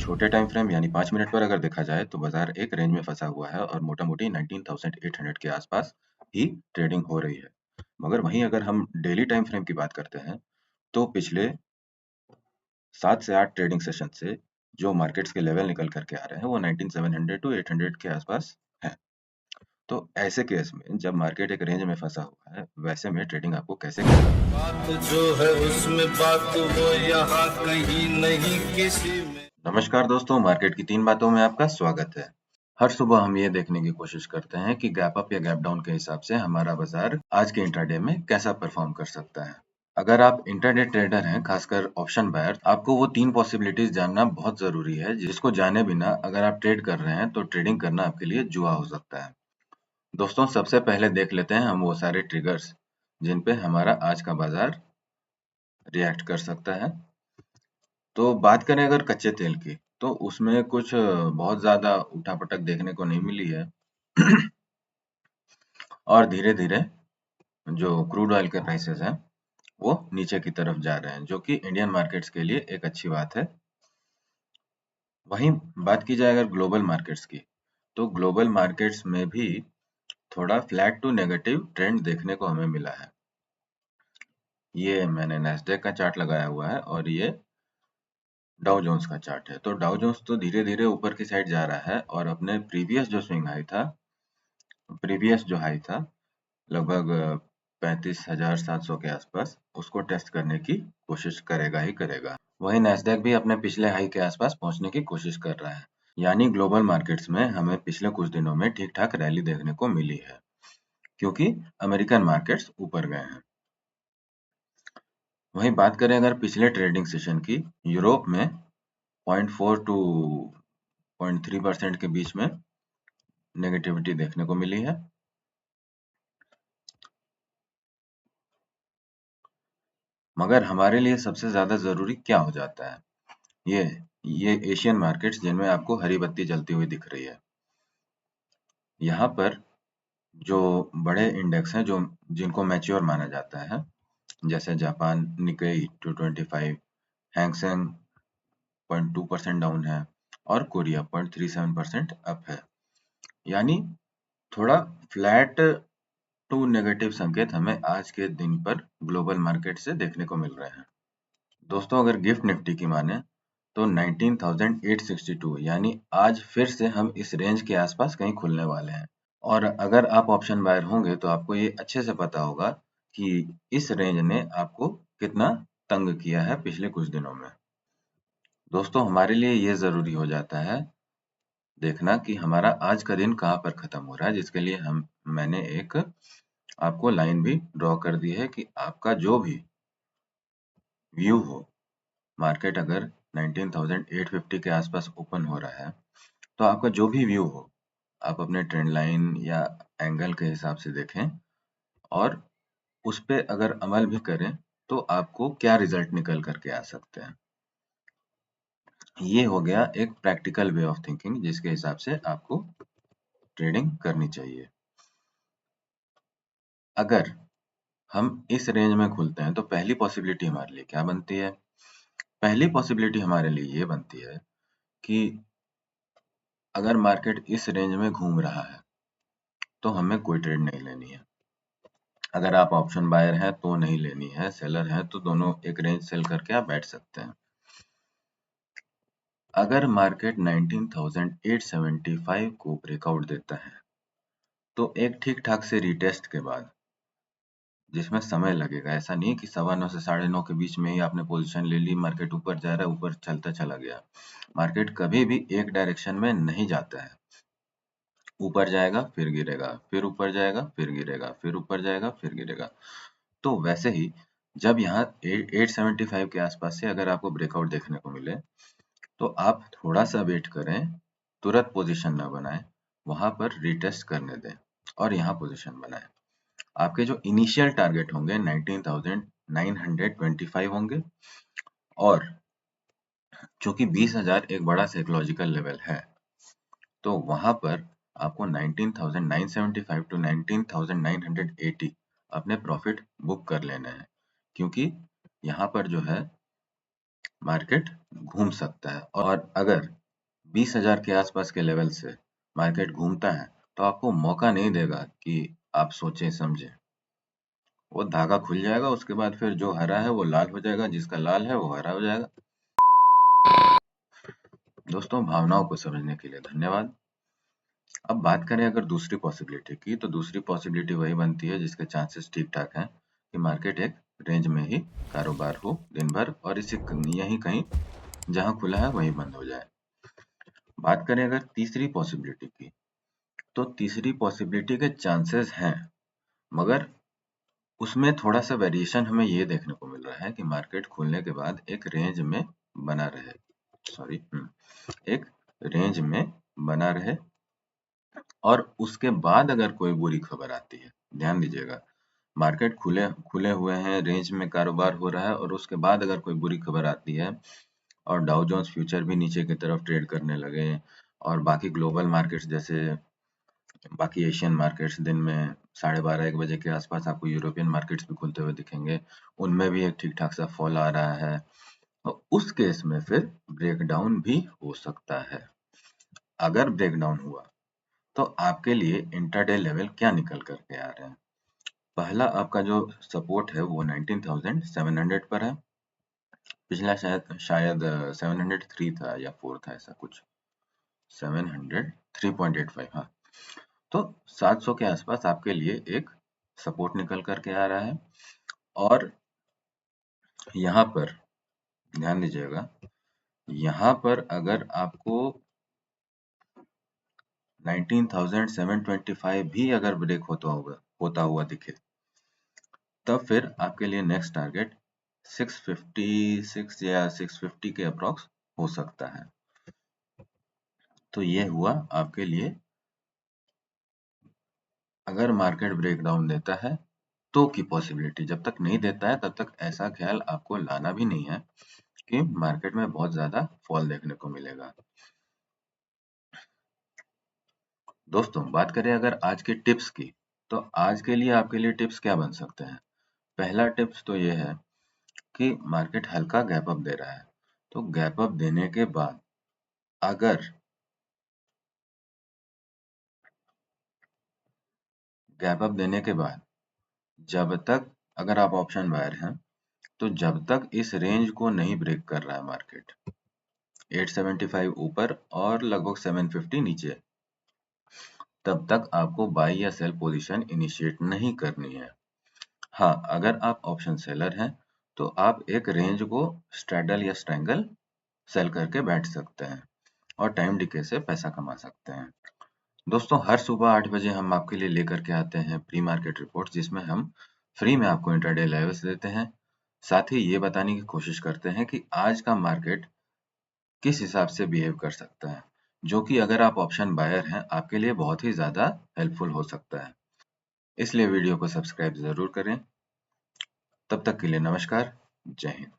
छोटे time frame यानी 5 minute पर अगर देखा जाए तो बाजार एक रेंज में फंसा हुआ है और मोटा-मोटी 19,800 के आसपास ही ट्रेडिंग हो रही है। मगर वहीं अगर हम डेली टाइम फ्रेम की बात करते हैं तो पिछले 7 से 8 ट्रेडिंग सेशन से जो मार्केट्स के लेवल निकल कर के आ रहे हैं वो 19,700 टू 800 के आसपास है। तो ऐसे केस में जब मार्केट एक रेंज में फंसा हुआ है वैसे में ट्रेडिंग आपको कैसे करना है? बात जो है उसमें बात वो यहाँ कहीं नहीं किसी में। नमस्कार दोस्तों, मार्केट की 3 बातों में आपका स्वागत है। हर सुबह हम ये देखने की कोशिश करते हैं कि गैप अप या गैप डाउन के हिसाब से हमारा बाजार आज के इंट्राडे में कैसा परफॉर्म कर सकता है। अगर आप इंट्राडे ट्रेडर हैं, खासकर ऑप्शन बायर, आपको वो 3 पॉसिबिलिटीज जानना बहुत जरूरी है जिसको जाने बिना अगर आप ट्रेड कर रहे हैं तो ट्रेडिंग करना आपके लिए जुआ हो सकता है। दोस्तों, सबसे पहले देख लेते हैं हम वो सारे ट्रिगर्स जिन पे हमारा आज का बाजार रिएक्ट कर सकता है। तो बात करें अगर कच्चे तेल की, तो उसमें कुछ बहुत ज़्यादा उठा-पटक देखने को नहीं मिली है। और धीरे-धीरे जो क्रूड ऑयल के प्राइसेस हैं, वो नीचे की तरफ जा रहे हैं, जो कि इंडियन मार्केट्स के लिए एक अच्छी बात है। वहीं बात की जाए अगर ग्लोबल मार्केट्स की, तो ग्लोबल मार्केट्स में भी थोड़ा फ्लैट टू नेगेटिव ट्रेंड देखने को हमें मिला है। ये मैंने नैस्डैक का चार्ट लगाया हुआ है और ये डाउ जोन्स का चार्ट है। तो डाउ जोन्स तो धीरे-धीरे ऊपर की साइड जा रहा है और अपने प्रीवियस जो हाई था लगभग 35,700 के आसपास, उसको टेस्ट करने की कोशिश करेगा ही करेगा। वहीं नैस्डैक भी अपने पिछले हाई के आसपास पहुंचने की कोशिश कर रहा है। यानी ग्लोबल मार्केट्स में हमें पिछले कुछ दिनों में ठीक-ठाक रैली देखने को मिली है, क्योंकि अमेरिकन मार्केट्स ऊपर गए हैं। वहीं बात करें अगर पिछले ट्रेडिंग सेशन की, यूरोप में 0.4 टू 0.3% के बीच में नेगेटिविटी देखने को मिली है। मगर हमारे लिए सबसे ज्यादा जरूरी क्या हो जाता है? ये ये एशियन मार्केट्स जिनमें आपको हरी बत्ती जलती हुई दिख रही है। यहाँ पर जो बड़े इंडेक्स हैं जो जिनको मैच्योर माना जाता है, जैसे जापान निकेई 225, हैंगसेंग 0.2% डाउन है और कोरिया 0.37% अप है। यानी थोड़ा फ्लैट टू नेगेटिव संकेत हमें आज के दिन पर ग्लोबल मार्केट से देखने को मिल रहे हैं। दोस्तों, अगर गिफ्ट निफ्टी की माने तो 19,862 यानी आज फिर से हम इस रेंज के आसपास कहीं खुलने वाले हैं। और अगर आप ऑप्शन बायर होंगे तो आपको ये अच्छे से पता होगा कि इस रेंज ने आपको कितना तंग किया है पिछले कुछ दिनों में। दोस्तों, हमारे लिए ये जरूरी हो जाता है देखना कि हमारा आज का दिन कहाँ पर खत्म हो रहा है, जिसके लिए मैंने एक आपको लाइन भी ड्रॉ कर दी है कि आपका जो भी व्यू हो, मार्केट अगर 19,850 के आसपास ओपन हो रहा है तो आपका जो भी व्यू हो, आप अपने ट्रेंड लाइन या एंगल के हिसाब से देखें और उस पे अगर अमल भी करें तो आपको क्या रिजल्ट निकल करके आ सकते हैं। ये हो गया एक प्रैक्टिकल वे ऑफ थिंकिंग जिसके हिसाब से आपको ट्रेडिंग करनी चाहिए। अगर हम इस रेंज में खुलते हैं तो पहली पॉसिबिलिटी हमारे लिए क्या बनती है? पहली पॉसिबिलिटी हमारे लिए ये बनती है कि अगर मार्केट इस रेंज में घूम रहा है तो हमें कोई ट्रेड नहीं लेनी है। अगर आप ऑप्शन बायर हैं तो नहीं लेनी है, सेलर हैं तो दोनों एक रेंज सेल करके आप बैठ सकते हैं। अगर मार्केट 19,875 को ब्रेकआउट देता है तो एक ठीक ठाक से रिटेस्ट के बाद, जिसमें समय लगेगा, ऐसा नहीं कि 9:15 से 9:30 के बीच में ही आपने पोजीशन ले ली, मार्केट ऊपर जा रहा है, ऊपर चलता चला गया। मार्केट कभी भी एक डायरेक्शन में नहीं जाता है, ऊपर जाएगा फिर गिरेगा, फिर ऊपर जाएगा फिर गिरेगा, फिर ऊपर जाएगा फिर गिरेगा। तो वैसे ही जब यहाँ 875 के आसपास से अगर आपको ब्रेकआउट देखने को मिले तो आप थोड़ा सा वेट करें, तुरंत पोजीशन न बनाएं, वहां पर रिटेस्ट करने दें और यहाँ पोजीशन बनाएं। आपके जो इनिशियल टारगेट होंगे 19,925 होंगे और चूंकि 20,000 एक बड़ा साइकोलॉजिकल लेवल है तो वहां पर आपको 19,975 टू 19,980 अपने प्रॉफिट बुक कर लेने हैं, क्योंकि यहाँ पर जो है मार्केट घूम सकता है। और अगर 20,000 के आसपास के लेवल से मार्केट घूमता है तो आपको मौका नहीं देगा कि आप सोचें समझें। वो धागा खुल जाएगा, उसके बाद फिर जो हरा है वो लाल हो जाएगा, जिसका लाल है वो हरा हो जाएगा। दोस्तों, भावनाओं को समझने के लिए धन्यवाद। अब बात करें अगर दूसरी पॉसिबिलिटी की, तो दूसरी पॉसिबिलिटी वही बनती है जिसके चांसेस ठीक ठाक हैं कि मार्केट एक रेंज में ही कारोबार हो दिन भर और इसी यहीं कहीं जहां खुला है वहीं बंद हो जाए। बात करें अगर तीसरी पॉसिबिलिटी की, तो तीसरी पॉसिबिलिटी के चांसेस हैं, मगर उसमें थोड़ा सा वेरिएशन हमें ये देखने को मिल रहा है कि मार्केट खुलने के बाद एक रेंज में बना रहे, सॉरी एक रेंज में बना रहे और उसके बाद अगर कोई बुरी खबर आती है, ध्यान दीजिएगा, मार्केट खुले खुले हुए हैं, रेंज में कारोबार हो रहा है और उसके बाद अगर कोई बुरी खबर आती है और डाउ जोन्स फ्यूचर भी नीचे की तरफ ट्रेड करने लगे और बाकी ग्लोबल मार्केट्स जैसे बाकी एशियन मार्केट्स दिन में 12:30-1 बजे के आसपास आपको यूरोपियन मार्केट्स भी खुलते हुए दिखेंगे, उनमें भी एक ठीक ठाक सा फॉल आ रहा है, तो उस केस में फिर ब्रेकडाउन भी हो सकता है। अगर ब्रेकडाउन हुआ तो आपके लिए इंट्राडे लेवल क्या निकल करके आ रहे हैं। पहला आपका जो सपोर्ट है वो 19,700 पर है। पिछला शायद 703 था या 4 था, ऐसा कुछ 703.85। हाँ, तो 700 के आसपास आपके लिए एक सपोर्ट निकल करके आ रहा है और यहाँ पर ध्यान दीजिएगा, यहाँ पर अगर आपको 19,725 भी अगर ब्रेक होता हुआ दिखे, तब फिर आपके लिए नेक्स्ट टारगेट 656 या 650 के अप्रॉक्स हो सकता है। तो ये हुआ आपके लिए अगर मार्केट ब्रेकडाउन देता है तो की पॉसिबिलिटी। जब तक नहीं देता है तब तक ऐसा ख्याल आपको लाना भी नहीं है कि मार्केट में बहुत ज्यादा फॉल देखने को मिलेगा। दोस्तों, बात करें अगर आज के टिप्स की, तो आज के लिए आपके लिए टिप्स क्या बन सकते हैं। पहला टिप्स तो ये है कि मार्केट हल्का गैप अप दे रहा है, तो गैप अप देने के बाद अगर गैप अप देने के बाद जब तक, अगर आप ऑप्शन बायर हैं, तो जब तक इस रेंज को नहीं ब्रेक कर रहा है मार्केट 875 ऊपर और लगभग 750 नीचे, तब तक आपको बाई या सेल पोजीशन इनिशिएट नहीं करनी है। हाँ, अगर आप ऑप्शन सेलर हैं तो आप एक रेंज को स्ट्रैडल या स्ट्रैंगल सेल करके बैठ सकते हैं और टाइम डिके से पैसा कमा सकते हैं। दोस्तों, हर सुबह 8 बजे हम आपके लिए लेकर के आते हैं प्री मार्केट रिपोर्ट, जिसमें हम फ्री में आपको इंट्राडे लेवल्स देते हैं। साथ ही ये बताने की कोशिश करते हैं कि आज का मार्केट किस हिसाब से बिहेव कर सकता है, जो कि अगर आप ऑप्शन बायर हैं आपके लिए बहुत ही ज़्यादा हेल्पफुल हो सकता है। इसलिए वीडियो को सब्सक्राइब ज़रूर करें। तब तक के लिए नमस्कार, जय हिंद।